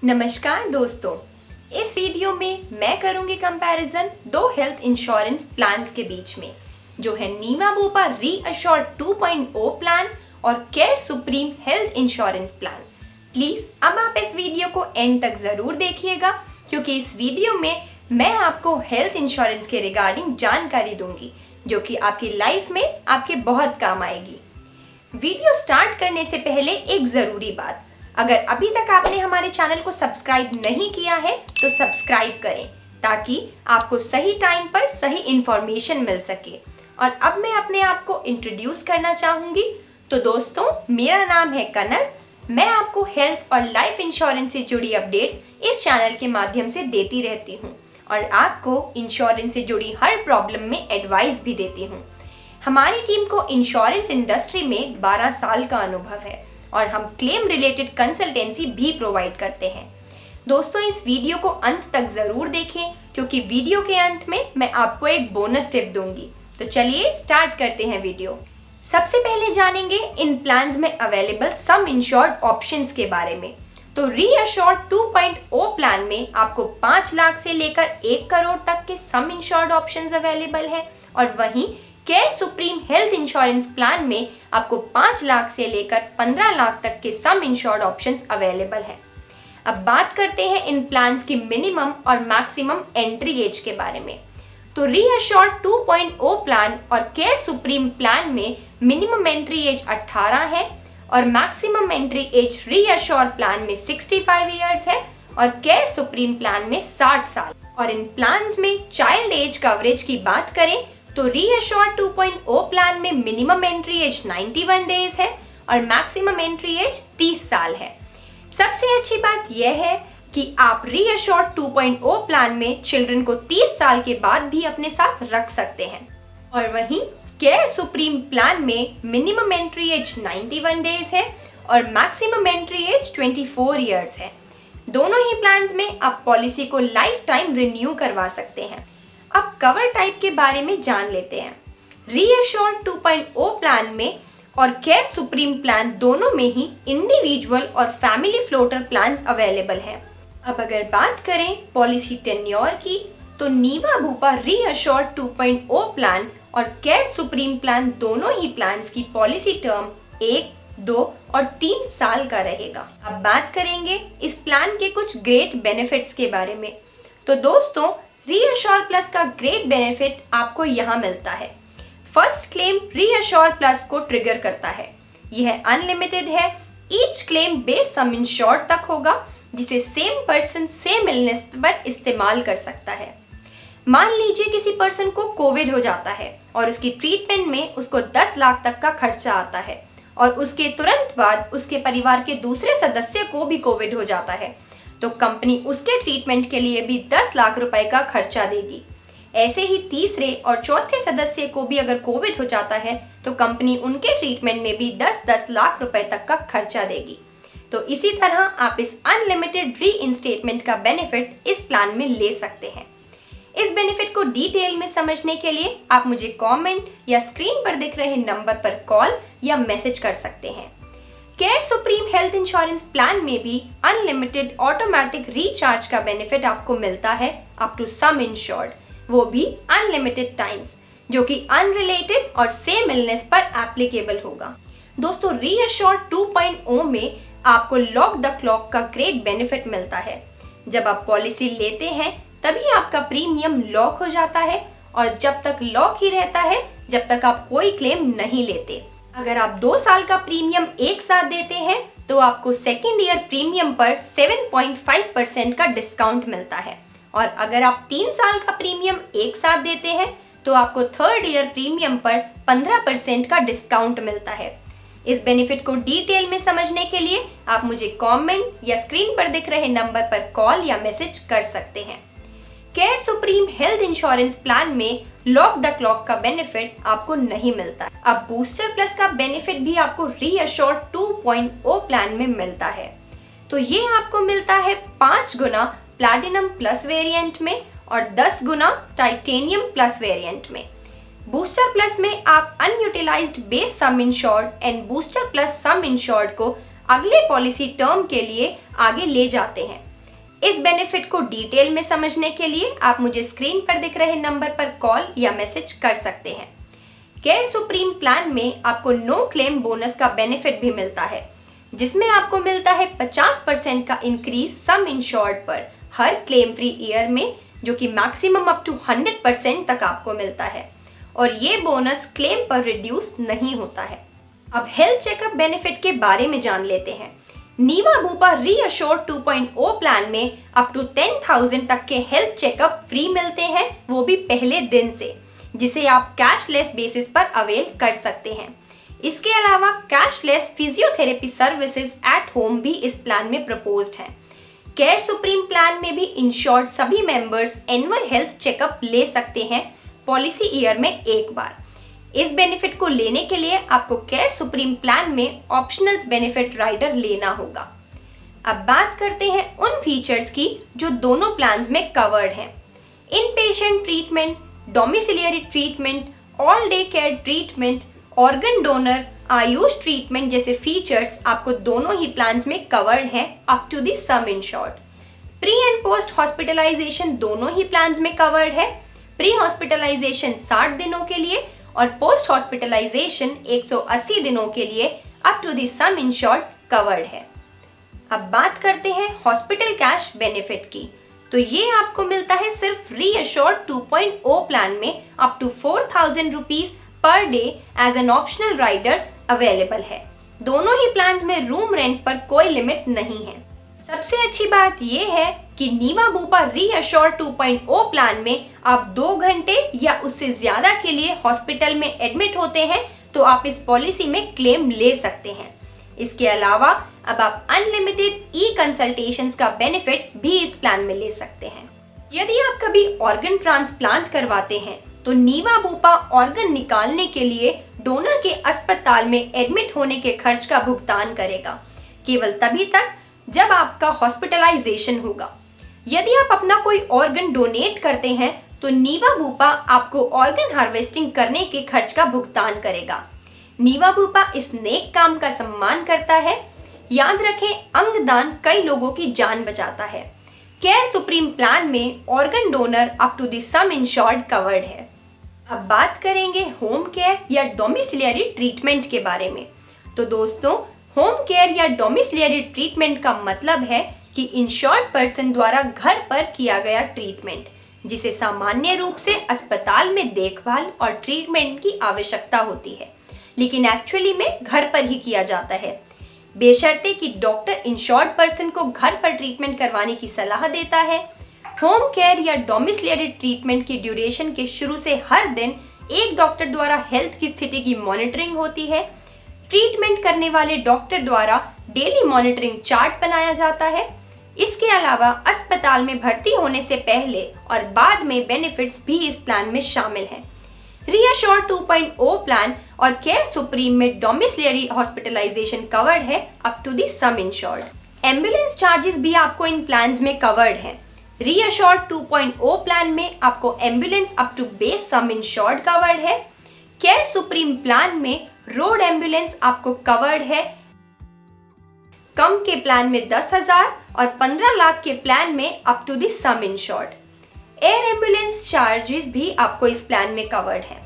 नमस्कार दोस्तों, इस वीडियो में मैं करूंगी कंपैरिजन दो हेल्थ इंश्योरेंस प्लान्स के बीच में, जो है नीवा बुपा रीअश्योर्ड 2.0 प्लान और care supreme health insurance plan. Please अब आप इस वीडियो को एंड तक जरूर देखिएगा, क्योंकि इस वीडियो में मैं आपको हेल्थ इंश्योरेंस के रिगार्डिंग जानकारी दूंगी, जो कि आपकी लाइफ में आपके बहुत काम आएगी। वीडियो स्टार्ट करने से पहले एक जरूरी बात, अगर अभी तक आपने हमारे चैनल को सब्सक्राइब नहीं किया है तो सब्सक्राइब करें, ताकि आपको सही टाइम पर सही इंफॉर्मेशन मिल सके। और अब मैं अपने आप को इंट्रोड्यूस करना चाहूंगी। तो दोस्तों, मेरा नाम है कनल। मैं आपको हेल्थ और लाइफ इंश्योरेंस से जुड़ी अपडेट्स इस चैनल के माध्यम से देती रहती हूँ और आपको इंश्योरेंस से जुड़ी हर प्रॉब्लम में एडवाइस भी देती हूँ। हमारी टीम को इंश्योरेंस इंडस्ट्री में 12 साल का अनुभव है और हम क्लेम रिलेटेड कंसल्टेंसी भी प्रोवाइड करते हैं। दोस्तों, इस वीडियो को अंत तक जरूर देखें, क्योंकि वीडियो के अंत में मैं आपको एक बोनस टिप दूंगी। तो चलिए स्टार्ट करते हैं वीडियो। सबसे पहले जानेंगे इन प्लान्स में अवेलेबल सम इंश्योर्ड ऑप्शंस के बारे में। तो रीअश्योर्ड 2.0 प्लान में आपको 5 लाख से लेकर 1 करोड़ तक के सम इंश्योर्ड ऑप्शंस अवेलेबल है, और वहीं care supreme health insurance plan में आपको 5 लाख से लेकर 15 लाख तक के सम इंश्योर्ड ऑप्शंस अवेलेबल है। अब बात करते हैं इन प्लान्स की मिनिमम और मैक्सिमम एंट्री एज के बारे में। तो रीअश्योर्ड 2.0 प्लान और केयर सुप्रीम प्लान में मिनिमम एंट्री एज 18 है और maximum entry age reassured plan में 65 ईयर्स है और केयर सुप्रीम प्लान में 60 साल। और इन प्लान्स में चाइल्ड एज कवरेज की बात करें तो रीअश्योर्ड 2.0 प्लान में मिनिमम एंट्री एज 91 डेज है और मैक्सिमम एंट्री एज 30 साल है। सबसे अच्छी बात यह है कि आप रीअश्योर्ड 2.0 प्लान में चिल्ड्रन को 30 साल के बाद भी अपने साथ रख सकते हैं, और वहीं केयर सुप्रीम प्लान में मिनिमम एंट्री एज 91 डेज है और मैक्सिमम एंट्री एज 24 ईयर्स है। दोनों ही प्लान्स में आप पॉलिसी को लाइफ टाइम रिन्यू करवा सकते हैं। अब कवर टाइप के बारे में जान लेते हैं। रीअश्योर्ड 2.0 प्लान में और केयर सुप्रीम प्लान दोनों में ही इंडिविजुअल और फैमिली फ्लोटर प्लान्स अवेलेबल हैं। अब अगर बात करें पॉलिसी टेन्योर की, तो नीवा बुपा रीअश्योर्ड 2.0 प्लान और केयर सुप्रीम प्लान दोनों ही प्लान्स की पॉलिसी टर्म 1, 2 और 3 साल का रहेगा। अब बात करेंगे इस प्लान के कुछ ग्रेट बेनिफिट्स के बारे में। तो दोस्तों, रीअश्योर प्लस का ग्रेट बेनिफिट आपको यहाँ मिलता है। फर्स्ट क्लेम रीअश्योर प्लस को ट्रिगर करता है। यह अनलिमिटेड है। Each claim base sum insured तक होगा, जिसे सेम पर्सन सेम इलनेस पर इस्तेमाल कर सकता है। मान लीजिए किसी पर्सन को कोविड हो जाता है और उसकी ट्रीटमेंट में उसको 10 लाख तक का खर्चा आता है, और उसके तुरंत बाद उसके परिवार के दूसरे सदस्य को भी कोविड हो जाता है, तो कंपनी उसके ट्रीटमेंट के लिए भी 10 लाख रुपए का खर्चा देगी। ऐसे ही तीसरे और चौथे सदस्य को भी अगर कोविड हो जाता है तो कंपनी उनके ट्रीटमेंट में भी 10-10 लाख रुपए तक का खर्चा देगी। तो इसी तरह आप इस अनलिमिटेड रीइंस्टेटमेंट का बेनिफिट इस प्लान में ले सकते हैं। इस बेनिफिट को डिटेल में समझने के लिए आप मुझे कमेंट या स्क्रीन पर दिख रहे नंबर पर कॉल या मैसेज कर सकते हैं। Care supreme health insurance plan में भी अनलिमिटेड ऑटोमेटिक रिचार्ज का बेनिफिट आपको मिलता है अप टू सम इंश्योर्ड, वो भी अनलिमिटेड टाइम्स, जो कि अनरिलेटेड और सेम इलनेस पर एप्लीकेबल होगा। दोस्तों, रीअश्योर्ड 2.0 में आपको लॉक द क्लॉक का ग्रेट बेनिफिट मिलता है। जब आप पॉलिसी लेते हैं तभी आपका प्रीमियम लॉक हो जाता है, और जब तक लॉक ही रहता है जब तक आप कोई क्लेम नहीं लेते। अगर आप 2 साल का प्रीमियम एक साथ देते हैं तो आपको सेकेंड ईयर प्रीमियम पर 7.5% का डिस्काउंट मिलता है, और अगर आप 3 साल का प्रीमियम एक साथ देते हैं तो आपको थर्ड ईयर प्रीमियम पर 15% का डिस्काउंट मिलता है। इस बेनिफिट को डिटेल में समझने के लिए आप मुझे कमेंट या स्क्रीन पर दिख रहे नंबर पर कॉल या मैसेज कर सकते हैं। Care supreme health insurance plan में लॉक द क्लॉक का बेनिफिट आपको नहीं मिलता। अब बूस्टर प्लस का बेनिफिट भी आपको रीअश्योर्ड 2.0 प्लान में मिलता है। तो ये आपको मिलता है 5 गुना प्लैटिनम प्लस वेरिएंट में और 10 गुना टाइटेनियम प्लस वेरिएंट में। बूस्टर प्लस में आप unutilised base sum insured and booster plus some insured को अगले पॉलिसी टर्म के लिए आगे ले जाते हैं, इस बेनिफिट को डिटेल में समझने के लिए आप मुझे स्क्रीन पर दिख रहे नंबर पर कॉल या मैसेज कर सकते हैं। केयर सुप्रीम प्लान में आपको नो क्लेम बोनस का बेनिफिट भी मिलता है, जिसमें आपको मिलता है 50% का इंक्रीज सम इंश्योर्ड पर हर क्लेम फ्री ईयर में, जो कि मैक्सिमम अप टू 100% तक आपको मिलता है और ये बोनस क्लेम पर रिड्यूस नहीं होता है। अब हेल्थ चेकअप बेनिफिट के बारे में जान लेते हैं। नीवा बुपा रीअश्योर 2.0 प्लान में अप टू 10,000 तक के हेल्थ चेकअप फ्री मिलते हैं, वो भी पहले दिन से, जिसे आप कैशलेस बेसिस पर अवेल कर सकते हैं। इसके अलावा cashless physiotherapy services at home भी इस प्लान में प्रपोज्ड हैं। केयर सुप्रीम प्लान में भी इंश्योर्ड सभी मेंबर्स एनुअल हेल्थ चेकअप ले सकते हैं पॉलिसी ईयर में एक बार। इस बेनिफिट को लेने के लिए आपको केयर सुप्रीम प्लान में ऑप्शनल बेनिफिट राइडर लेना होगा। अब बात करते हैं उन फीचर्स की जो दोनों प्लान्स में कवर्ड हैं। In patient treatment, domiciliary treatment, all day care treatment, organ donor, AYUSH treatment जैसे फीचर्स आपको दोनों ही प्लान्स में कवर्ड हैं up to the sum insured. Pre and post hospitalisation दोनों ही प्लान्स में कवर्ड है। प्री हॉस्पिटलाइजेशन 60 दिनों के लिए और पोस्ट हॉस्पिटलाइजेशन 180 दिनों के लिए up to the sum insured covered है। अब बात करते हैं हॉस्पिटल कैश बेनिफिट की, तो ये आपको मिलता है सिर्फ रीअश्योर्ड 2.0 प्लान में up to 4,000 rupees per day as an optional rider available है। दोनों ही प्लान्स में रूम रेंट पर कोई लिमिट नहीं है। सबसे अच्छी बात यह है कि नीवा बुपा रीअश्योर 2.0 प्लान में आप 2 घंटे या उससे ज्यादा के लिए हॉस्पिटल में एडमिट होते हैं तो आप इस पॉलिसी में क्लेम ले सकते हैं। इसके अलावा अब आप अनलिमिटेड ई कंसल्टेशंस का बेनिफिट भी इस प्लान में ले सकते हैं। यदि आप कभी ऑर्गन ट्रांसप्लांट करवाते हैं तो नीवा बुपा ऑर्गन निकालने के लिए डोनर के अस्पताल में एडमिट होने के खर्च का भुगतान करेगा, केवल तभी तक जब आपका हॉस्पिटलाइजेशन होगा। यदि आप अपना कोई ऑर्गन डोनेट करते हैं तो नीवा बुपा आपको ऑर्गन हार्वेस्टिंग करने के खर्च का भुगतान करेगा। नीवा बुपा इस नेक काम का सम्मान करता है। याद रखें, अंगदान कई लोगों की जान बचाता है। केयर सुप्रीम प्लान में organ donor up to the sum insured covered है। अब बात करेंगे होम केयर या डोमिसिलियरी ट्रीटमेंट के बारे में। तो दोस्तों, होम केयर या डोमिसिलियरी ट्रीटमेंट का मतलब है कि इंश्योर्ड पर्सन द्वारा घर पर किया गया ट्रीटमेंट, जिसे सामान्य रूप से अस्पताल में देखभाल और ट्रीटमेंट की आवश्यकता होती है, लेकिन एक्चुअली में घर पर ही किया जाता है, बेशर्ते कि डॉक्टर इंश्योर्ड पर्सन को घर पर ट्रीटमेंट करवाने की सलाह देता है। होम केयर या डोमिसिलियरी ट्रीटमेंट की ड्यूरेशन के शुरू से हर दिन एक डॉक्टर द्वारा हेल्थ की स्थिति की मॉनिटरिंग होती है। ट्रीटमेंट करने वाले डॉक्टर द्वारा डेली मॉनिटरिंग चार्ट बनाया जाता है। इसके अलावा अस्पताल में भर्ती होने से पहले और बाद में बेनिफिट्स भी इस प्लान में शामिल हैं। रीअश्योर 2.0 प्लान और केयर सुप्रीम में डोमिसिलियरी हॉस्पिटलाइजेशन कवर्ड है up to the sum insured. Ambulance charges भी आपको इन प्लान्स में कवर्ड हैं। रीअश्योर 2.0 प्लान में आपको ambulance up to base sum insured covered है। केयर सुप्रीम प्लान में रोड एम्बुलेंस आपको कवर्ड है। कम के प्लान में 10,000 और 15 लाख के प्लान में up to the sum insured. Air ambulance charges भी आपको इस प्लान में कवर्ड है।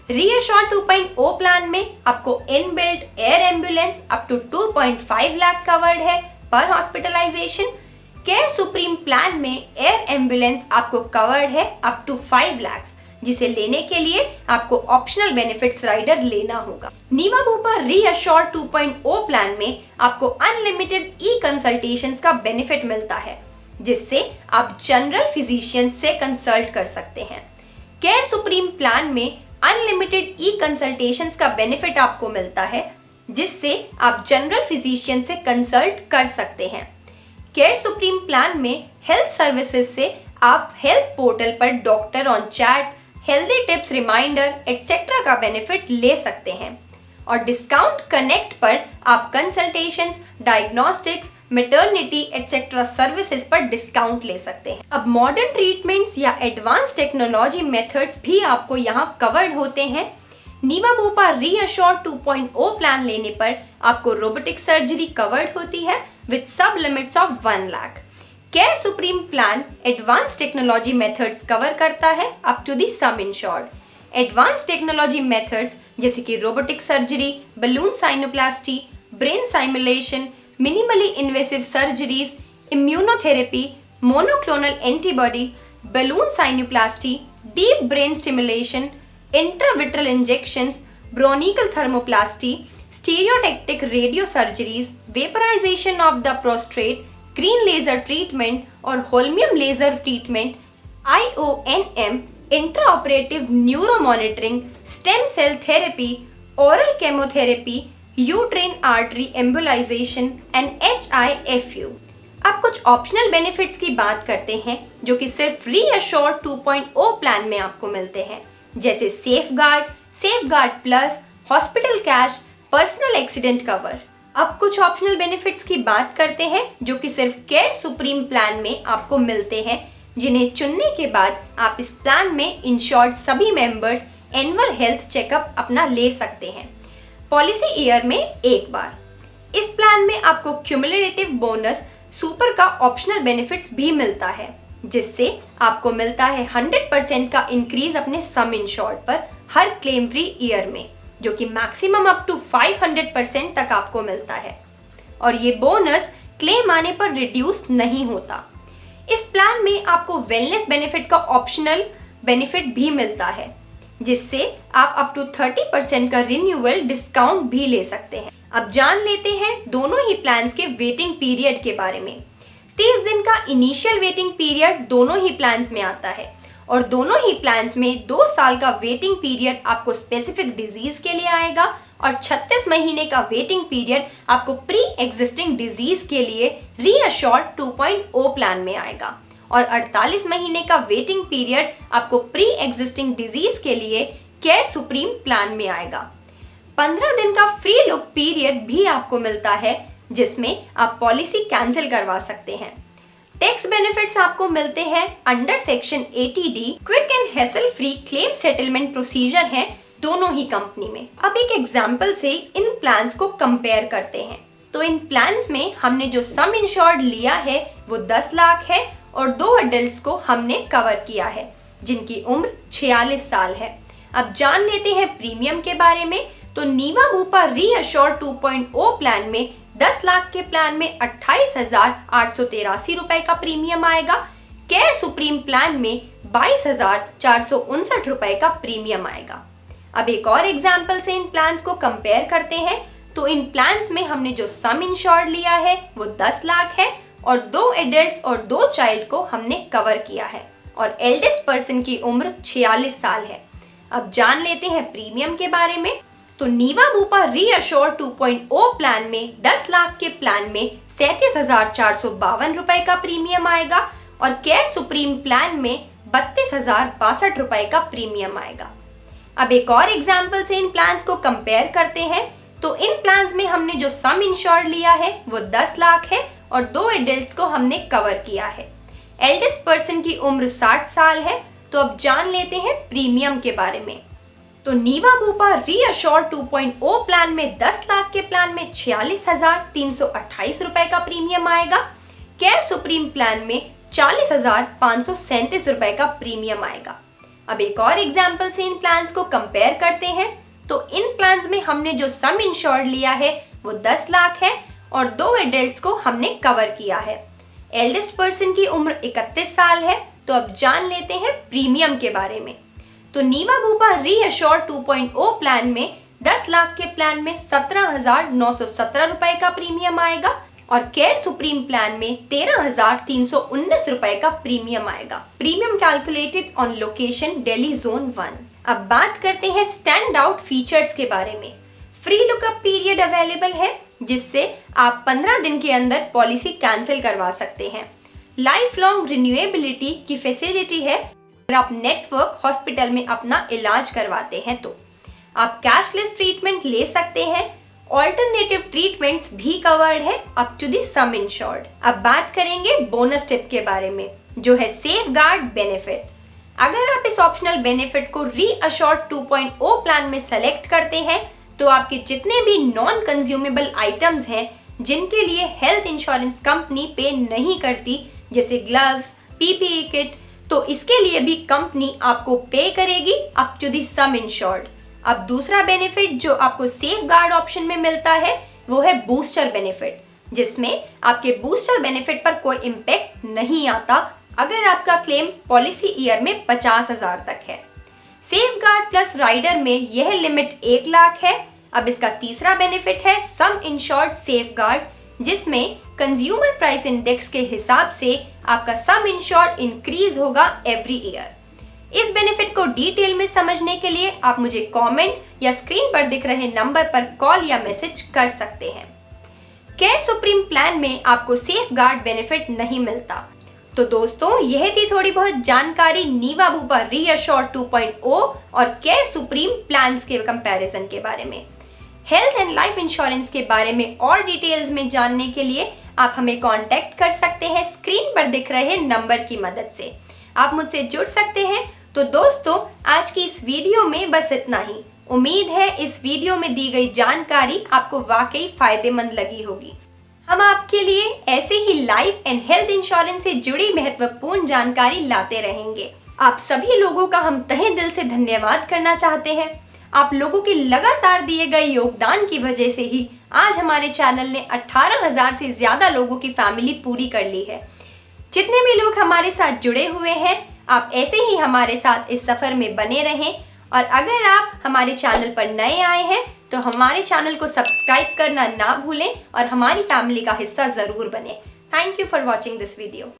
रीअश्योर 2.0 प्लान में आपको inbuilt air ambulance up to 2.5 lakh covered है पर हॉस्पिटलाइजेशन। केयर सुप्रीम प्लान में एयर एम्बुलेंस आपको कवर्ड है अप टू 5 लाख, जिसे लेने के लिए आपको ऑप्शनल बेनिफिट्स राइडर लेना होगा। नीवा बुपा रीअश्योर 2.0 प्लान में आपको अनलिमिटेड ई कंसल्टेशंस का बेनिफिट मिलता है, जिससे आप जनरल फिजिशियन से कंसल्ट कर सकते हैं। केयर सुप्रीम प्लान में अनलिमिटेड ई कंसल्टेशंस का बेनिफिट आपको मिलता है, जिससे आप जनरल फिजिशियन से कंसल्ट कर सकते हैं। केयर सुप्रीम प्लान में हेल्थ सर्विसेज से आप हेल्थ पोर्टल पर doctor on chat, healthy tips reminder etcetera का बेनिफिट ले सकते हैं और डिस्काउंट कनेक्ट पर आप consultations, diagnostics, maternity etcetera services पर डिस्काउंट ले सकते हैं। अब मॉडर्न ट्रीटमेंट्स या एडवांस टेक्नोलॉजी मेथड्स भी आपको यहाँ कवर्ड होते हैं। नीवा बुपा रीअश्योर 2.0 प्लान लेने पर आपको रोबोटिक सर्जरी कवर्ड होती है with sub limits of 1 lakh. Care supreme plan advance technology methods cover करता है up to the sum insured. Advance technology methods जैसे कि robotic surgery, balloon sinuplasty, brain simulation, minimally invasive surgeries, immunotherapy, monoclonal antibody, balloon sinuplasty, deep brain stimulation, intravitreal injections, bronchial thermoplasty, stereotactic radio surgeries, vaporisation of the prostate, green laser treatment और holmium laser treatment, IONM, intraoperative neuro monitoring, stem cell therapy, oral chemotherapy, यूट्रेन artery embolisation and HIFU। अब कुछ optional benefits की बात करते हैं जो कि सिर्फ रीअश्योर 2.0 प्लान में आपको मिलते हैं, जैसे safeguard plus, hospital cash, personal accident cover. अब कुछ ऑप्शनल बेनिफिट्स की बात करते हैं जो कि सिर्फ केयर सुप्रीम प्लान में आपको मिलते हैं, जिन्हें चुनने के बाद आप इस प्लान में इंश्योर्ड सभी मेंबर्स एनुअल हेल्थ चेकअप अपना ले सकते हैं पॉलिसी ईयर में एक बार। इस प्लान में आपको क्यूमुलेटिव बोनस सुपर का ऑप्शनल बेनिफिट्स भी मिलता है, जिससे आपको मिलता है 100% का इंक्रीज अपने सम इंश्योर्ड पर हर क्लेम फ्री ईयर में, जो कि मैक्सिमम अप टू 500% तक आपको मिलता है और ये बोनस क्लेम आने पर रिड्यूस नहीं होता। इस प्लान में आपको वेलनेस बेनिफिट का ऑप्शनल बेनिफिट भी मिलता है, जिससे आप अप टू 30% का रिन्यूअल डिस्काउंट भी ले सकते हैं। अब जान लेते हैं दोनों ही प्लान्स के वेटिंग पीरियड के बारे में। 30 दिन का इनिशियल वेटिंग पीरियड दोनों ही प्लान्स में आता है और दोनों ही प्लान्स में 2 साल का वेटिंग पीरियड आपको स्पेसिफिक डिजीज के लिए आएगा और 36 महीने का वेटिंग पीरियड आपको प्री एग्जिस्टिंग डिजीज के लिए रीअश्योर्ड 2.0 प्लान में आएगा और 48 महीने का वेटिंग पीरियड आपको प्री एग्जिस्टिंग डिजीज के लिए केयर सुप्रीम प्लान में आएगा। 15 दिन का फ्री लुक पीरियड भी आपको मिलता है, जिसमें आप पॉलिसी कैंसिल करवा सकते हैं। टैक्स बेनिफिट्स आपको मिलते हैं under section 80D। Quick and hassle free claim settlement procedure है दोनों ही कंपनी में। अब एक एग्जांपल से इन प्लान्स को कंपेयर करते हैं। तो इन प्लान्स में हमने जो सम इंश्योर्ड लिया है वो 10 लाख है और 2 एडल्ट्स को हमने कवर किया है जिनकी उम्र 46 साल है। अब जान लेते हैं प्रीमियम के बारे में। तो नीवा बूपा रीअश्योर्ड 2.0 प्लान में 10 लाख के प्लान में 28,883 रुपए का प्रीमियम आएगा। केयर सुप्रीम प्लान में 22,459 रुपए का प्रीमियम आएगा। अब एक और एग्जांपल से इन प्लान्स को कंपेयर करते हैं। तो इन प्लान्स में हमने जो सम इंश्योर्ड लिया है वो 10 लाख है और 2 एडल्ट्स और 2 चाइल्ड को हमने कवर किया है और एल्डेस्ट पर्सन की उम्र 46 साल है। अब जान लेते हैं प्रीमियम के बारे में। तो नीवा बूपा रीअश्योर्ड 2.0 प्लान में 10 लाख के प्लान में 37,452 रुपए का प्रीमियम आएगा और केयर सुप्रीम प्लान में 32,062 रुपए का प्रीमियम आएगा। अब एक और एग्जांपल से इन प्लान्स को कंपेयर करते हैं। तो इन प्लान्स में हमने जो सम इंश्योर्ड लिया है वो 10 लाख है और 2 एडल्ट्स को हमने कवर किया है। एल्डेस्ट पर्सन की उम्र 60 साल है। तो अब जान लेते हैं प्रीमियम के बारे में। तो नीवा बूपा रीअश्योर्ड 2.0 प्लान में 10 लाख के प्लान में 46,328 रुपए का प्रीमियम आएगा। केयर सुप्रीम प्लान में 40,537 रुपए का प्रीमियम आएगा। अब एक और एग्जांपल से इन प्लान्स को कंपेयर करते हैं। तो इन प्लान्स में हमने जो सम इंश्योर्ड लिया है वो 10 लाख है और 2 एडल्ट्स को हमने कवर किया है। एल्डेस्ट पर्सन की उम्र 31 साल है। तो अब जान लेते हैं प्रीमियम के बारे में। तो नीवा बूपा रीअश्योर्ड 2.0 प्लान में 10 लाख के प्लान में 17,917 रुपए का प्रीमियम आएगा और केयर सुप्रीम प्लान में 13,319 रुपए का प्रीमियम आएगा। Premium calculated on location Delhi zone 1। अब बात करते हैं स्टैंड आउट फीचर्स के बारे में। फ्री लुकअप पीरियड अवेलेबल है, जिससे आप 15 दिन के अंदर पॉलिसी कैंसिल करवा सकते हैं। लाइफ लॉन्ग रिन्यूएबिलिटी की फैसिलिटी है अगर आप नेटवर्क हॉस्पिटल में अपना इलाज करवाते हैं तो। आप कैशलेस ट्रीटमेंट ले सकते हैं। ऑल्टरनेटिव ट्रीटमेंट्स भी कवर्ड है up to the sum insured. अब बात करेंगे बोनस टिप के बारे में, जो है सेफगार्ड बेनिफिट। अगर आप इस ऑप्शनल बेनिफिट को रीअश्योर्ड 2.0 प्लान में सेलेक्ट करते हैं तो आपके जितने भी नॉन कंज्यूमेबल आइटम्स हैं जिनके लिए हेल्थ इंश्योरेंस कंपनी पे नहीं करती, जैसे ग्लव्स, पीपीई किट, तो इसके लिए भी कंपनी आपको पे करेगी up to the sum insured. अब दूसरा बेनिफिट जो आपको सेफ गार्ड ऑप्शन में मिलता है वो है बूस्टर बेनिफिट, जिसमें आपके बूस्टर बेनिफिट पर कोई इम्पैक्ट नहीं आता अगर आपका क्लेम पॉलिसी ईयर में 50,000 तक है। सेफ गार्ड प्लस राइडर में यह लिमिट 1 लाख है। अब इसका तीसरा बेनिफिट है सम इंश्योर्ड सेफ गार्ड, जिसमें कंज्यूमर प्राइस इंडेक्स के हिसाब से आपका सम इंश्योर्ड इंक्रीज होगा एवरी ईयर। इस बेनिफिट को डिटेल में समझने के लिए आप मुझे कमेंट या स्क्रीन पर दिख रहे नंबर पर कॉल या मैसेज कर सकते हैं। केयर सुप्रीम प्लान में आपको सेफ गार्ड बेनिफिट नहीं मिलता। तो दोस्तों, यह थी थोड़ी बहुत जानकारी नीवा बूपा रीअश्योर 2.0 और केयर सुप्रीम प्लान्स के कंपैरिजन के बारे में। हेल्थ एंड लाइफ इंश्योरेंस के बारे में और डिटेल्स में जानने के लिए आप हमें कांटेक्ट कर सकते हैं स्क्रीन पर दिख रहे नंबर की मदद से। आप मुझसे जुड़ सकते हैं। तो दोस्तों, आज की इस वीडियो में बस इतना ही। उम्मीद है इस वीडियो में दी गई जानकारी आपको वाकई फायदेमंद लगी होगी। हम आपके लिए ऐसे ही लाइफ एंड हेल्थ इंश्योरेंस से जुड़ी महत्वपूर्ण जानकारी लाते रहेंगे। आप सभी लोगों का हम तहे दिल से धन्यवाद करना चाहते हैं। आप लोगों के लगातार दिए गए योगदान की वजह से ही आज हमारे चैनल ने 18,000 से ज्यादा लोगों की फैमिली पूरी कर ली है। जितने भी लोग हमारे साथ जुड़े हुए हैं, आप ऐसे ही हमारे साथ इस सफर में बने रहें। और अगर आप हमारे चैनल पर नए आए हैं तो हमारे चैनल को सब्सक्राइब करना ना भूलें और हमारी फैमिली का हिस्सा जरूर बने। Thank you for watching this video.